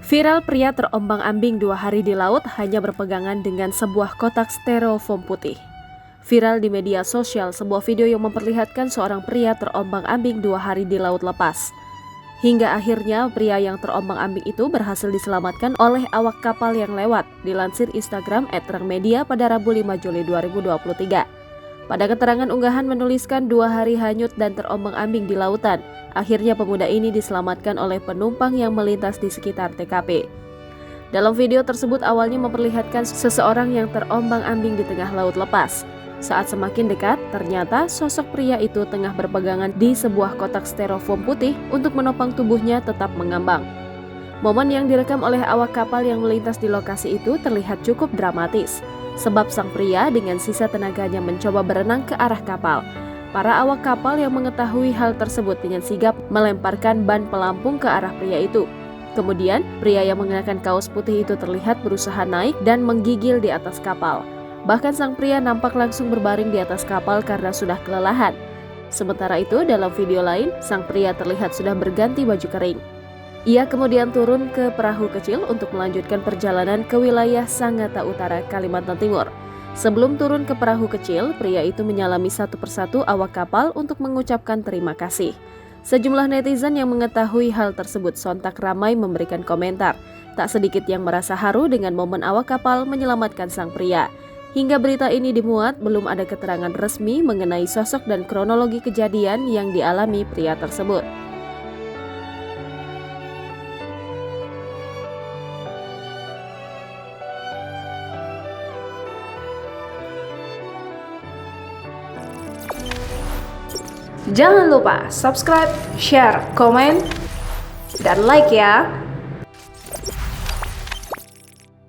Viral pria terombang-ambing 2 hari di laut hanya berpegangan dengan sebuah kotak styrofoam putih. Viral di media sosial sebuah video yang memperlihatkan seorang pria terombang-ambing 2 hari di laut lepas. Hingga akhirnya pria yang terombang-ambing itu berhasil diselamatkan oleh awak kapal yang lewat, dilansir Instagram @rangmedia pada Rabu 5 Juli 2023. Pada keterangan unggahan menuliskan 2 hari hanyut dan terombang-ambing di lautan. Akhirnya pemuda ini diselamatkan oleh penumpang yang melintas di sekitar TKP. Dalam video tersebut awalnya memperlihatkan seseorang yang terombang-ambing di tengah laut lepas. Saat semakin dekat, ternyata sosok pria itu tengah berpegangan di sebuah kotak styrofoam putih untuk menopang tubuhnya tetap mengambang. Momen yang direkam oleh awak kapal yang melintas di lokasi itu terlihat cukup dramatis, sebab sang pria dengan sisa tenaganya mencoba berenang ke arah kapal. Para awak kapal yang mengetahui hal tersebut dengan sigap melemparkan ban pelampung ke arah pria itu. Kemudian, pria yang mengenakan kaos putih itu terlihat berusaha naik dan menggigil di atas kapal. Bahkan sang pria nampak langsung berbaring di atas kapal karena sudah kelelahan. Sementara itu, dalam video lain, sang pria terlihat sudah berganti baju kering. Ia kemudian turun ke perahu kecil untuk melanjutkan perjalanan ke wilayah Sangatta Utara, Kalimantan Timur. Sebelum turun ke perahu kecil, pria itu menyalami satu persatu awak kapal untuk mengucapkan terima kasih. Sejumlah netizen yang mengetahui hal tersebut sontak ramai memberikan komentar. Tak sedikit yang merasa haru dengan momen awak kapal menyelamatkan sang pria. Hingga berita ini dimuat, belum ada keterangan resmi mengenai sosok dan kronologi kejadian yang dialami pria tersebut. Jangan lupa subscribe, share, komen, dan like ya!